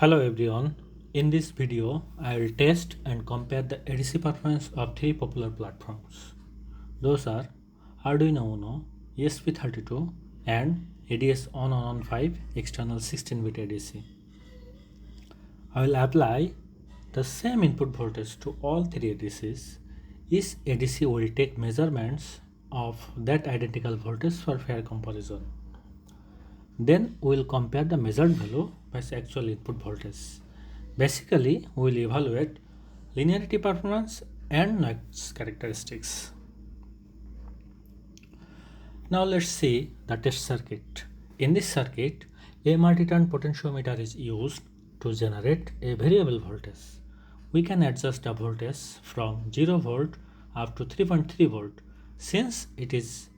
Hello everyone. In this video, I will test and compare the ADC performance of three popular platforms. Those are Arduino Uno, ESP32 and ADS1115 external 16-bit ADC. I will apply the same input voltage to all three ADCs. Each ADC will take measurements of that identical voltage for fair comparison. Then we will compare the measured value by actual input voltage. Basically, we will evaluate linearity performance and noise characteristics. Now let's see the test circuit. In this circuit, a multi-turn potentiometer is used to generate a variable voltage. We can adjust the voltage from 0 volt up to 3.3 volt. Since it is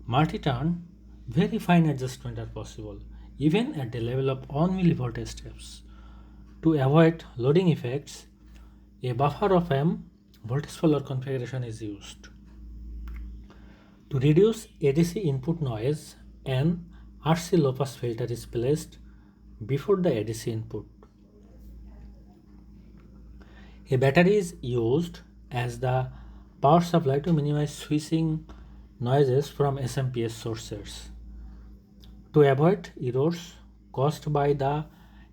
multi-turn, very fine adjustment are possible, even at the level of 1 millivolt steps. To avoid loading effects, a buffer of M voltage follower configuration is used. To reduce ADC input noise, an RC low-pass filter is placed before the ADC input. A battery is used as the power supply to minimize switching noises from SMPS sources. To avoid errors caused by the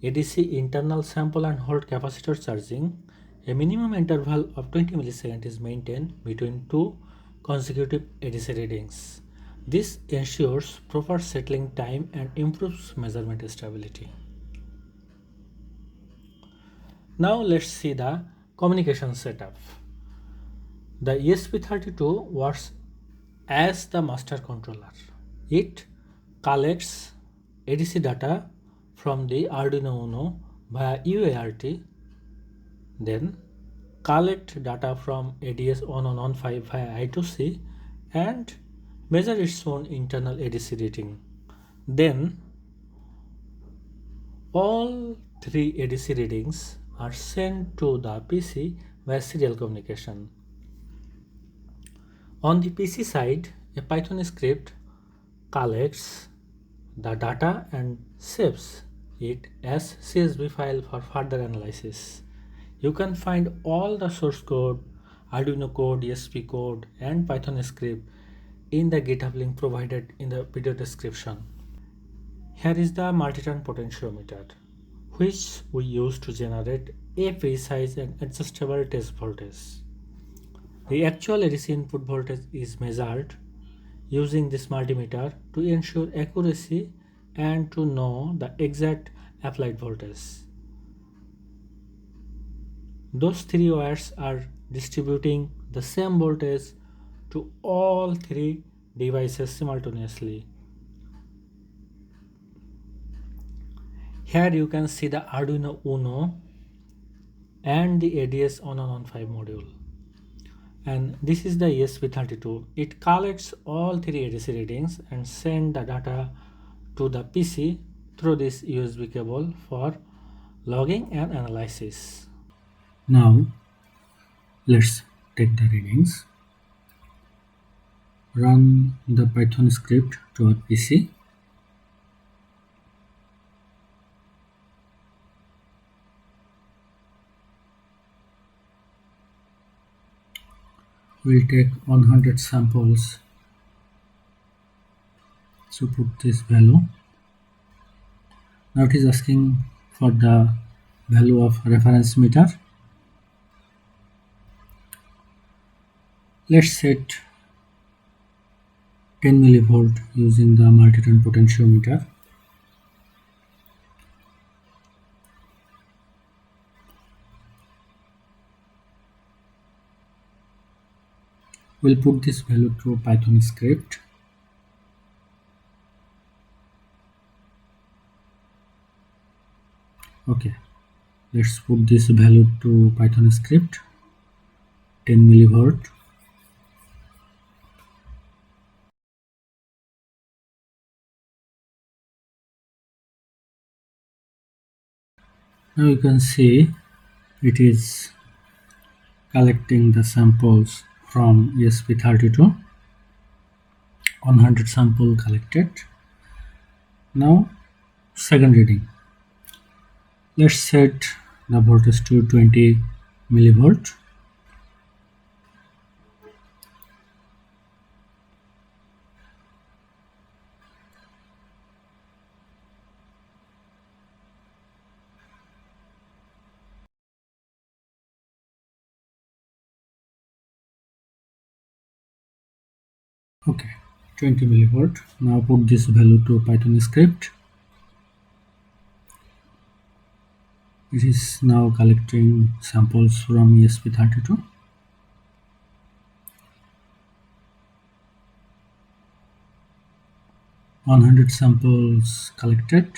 ADC internal sample and hold capacitor charging, a minimum interval of 20 milliseconds is maintained between two consecutive ADC readings. This ensures proper settling time and improves measurement stability. Now let's see the communication setup. The ESP32 works as the master controller. It collects ADC data from the Arduino Uno via UART, then collect data from ADS1115 via I2C and measure its own internal ADC reading. Then all three ADC readings are sent to the PC via serial communication. On the PC side, a Python script collects the data and saves it as CSV file for further analysis. You can find all the source code, Arduino code, ESP code and Python script in the GitHub link provided in the video description. Here is the multi-turn potentiometer, which we use to generate a precise and adjustable test voltage. The actual ADC input voltage is measured using this multimeter to ensure accuracy and to know the exact applied voltage. Those three wires are distributing the same voltage to all three devices simultaneously. Here you can see the Arduino Uno and the ADS1115 module. And this is the ESP32. It collects all three ADC readings and sends the data to the PC through this USB cable for logging and analysis. Now let's take the readings. Run the Python script to our PC. We'll take 100 samples to put this value. Now it is asking for the value of reference meter. Let's set 10 millivolt using the multi-turn potentiometer. We'll put this value to Python script. Okay, let's put this value to Python script, 10 millivolt. Now you can see it is collecting the samples from ESP32. 100 sample collected. Now second reading. Let's set the voltage to 20 millivolt. Okay, 20 millivolt. Now put this value to Python script. It is now collecting samples from ESP32. (100) samples collected.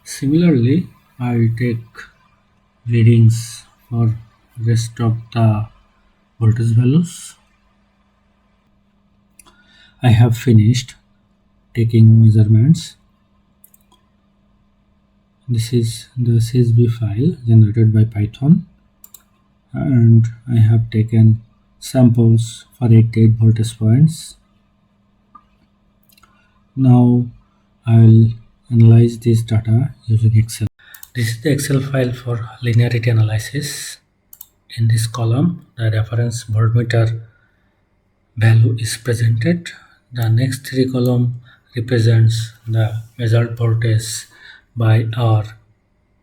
Similarly, I will take readings for rest of the voltage values. I have finished taking measurements. This is the CSV file generated by Python, and I have taken samples for 88 voltage points. Now I will analyze this data using Excel. This is the Excel file for linearity analysis. In this column, the reference voltmeter value is presented. The next three columns represents the measured voltage by our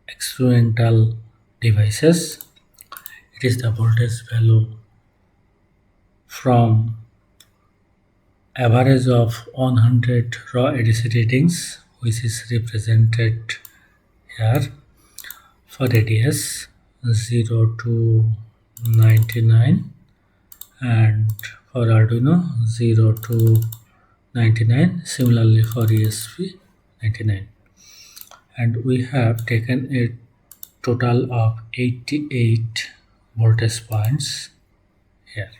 experimental devices. It is the voltage value from average of 100 raw ADC readings, which is represented here for ADS 0 to 99 and for Arduino 0 to 99, similarly for ESP99, and we have taken a total of 88 voltage points here,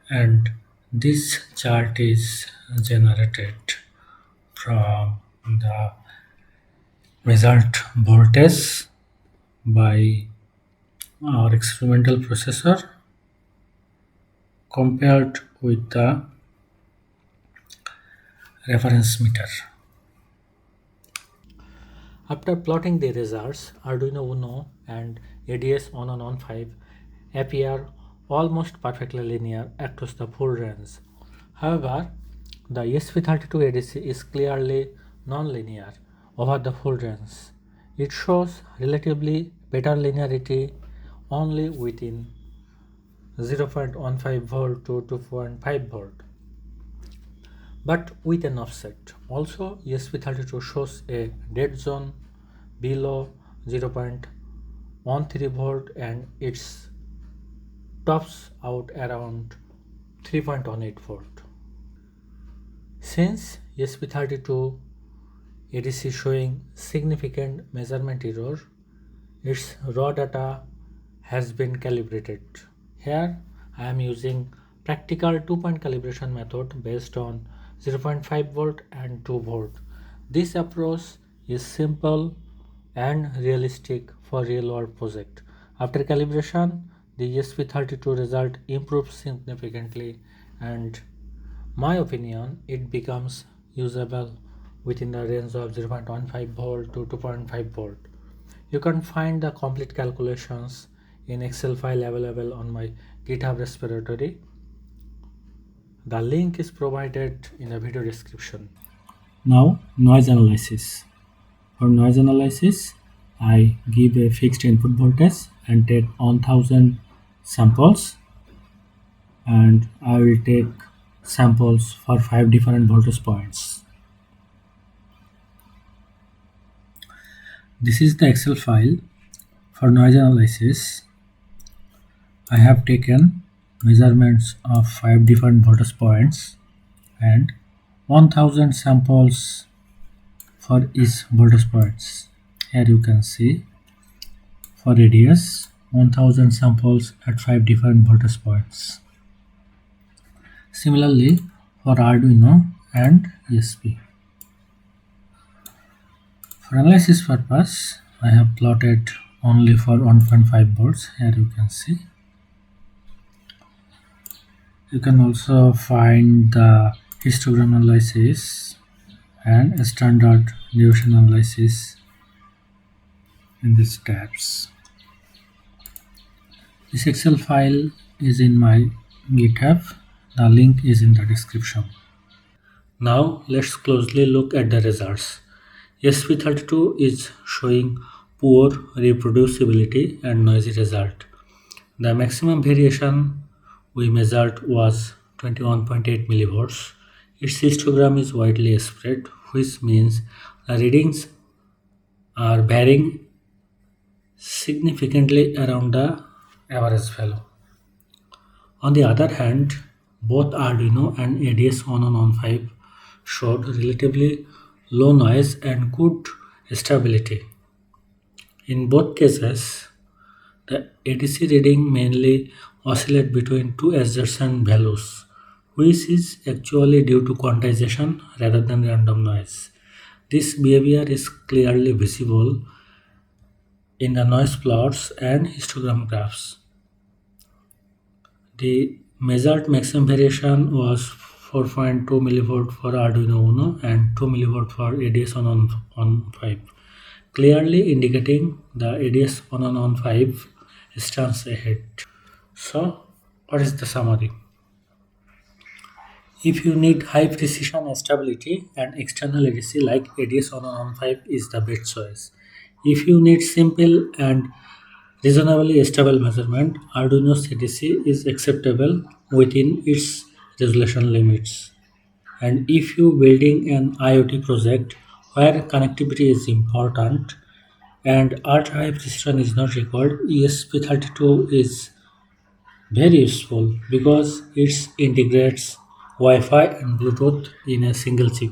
and this chart is generated from the result voltage by our experimental processor compared with the reference meter. After plotting the results, Arduino Uno and ADS1115 appear almost perfectly linear across the full range. However, the ESP32 ADC is clearly non-linear over the full range. It shows relatively better linearity only within 0.15 volt to 2.5 volt, but with an offset. Also, ESP32 shows a dead zone below 0.13 volt and it tops out around 3.18 volt. Since ESP32 ADC showing significant measurement error, its raw data has been calibrated. Here I am using practical 2-point calibration method based on 0.5 volt and 2 volt. This approach is simple and realistic for real world project. After calibration, the ESP32 result improves significantly, and my opinion, it becomes usable within the range of 0.15 volt to 2.5 volt. You can find the complete calculations in Excel file available on my GitHub repository. The link is provided in the video description. Now, noise analysis. For noise analysis, I give a fixed input voltage and take 1000 samples, and I will take samples for 5 different voltage points. This is the Excel file for noise analysis. I have taken measurements of 5 different voltage points and 1000 samples for each voltage points. Here you can see for ADS 1000 samples at 5 different voltage points. Similarly for Arduino and ESP. For analysis purpose, I have plotted only for 1.5 volts. Here you can see. You can also find the histogram analysis and standard deviation analysis in these tabs. This Excel file is in my GitHub. The link is in the description. Now let's closely look at the results. ESP32 is showing poor reproducibility and noisy result. The maximum variation we measured was 21.8 millivolts. Its histogram is widely spread, which means the readings are varying significantly around the average value. On the other hand, both Arduino and ADS1115 showed relatively low noise and good stability. In both cases, the ADC reading mainly oscillate between two adjacent values, which is actually due to quantization rather than random noise. This behavior is clearly visible in the noise plots and histogram graphs. The measured maximum variation was 4.2 mV for Arduino Uno and 2 mV for ADS1115, clearly indicating the ADS1115 stands ahead. So, what is the summary? If you need high precision stability, an external ADC like ADS1115 is the best choice. If you need simple and reasonably stable measurement, Arduino's ADC is acceptable within its resolution limits. And if you building an IoT project where connectivity is important and ultra high precision is not required, ESP32 is very useful because it integrates Wi-Fi and Bluetooth in a single chip.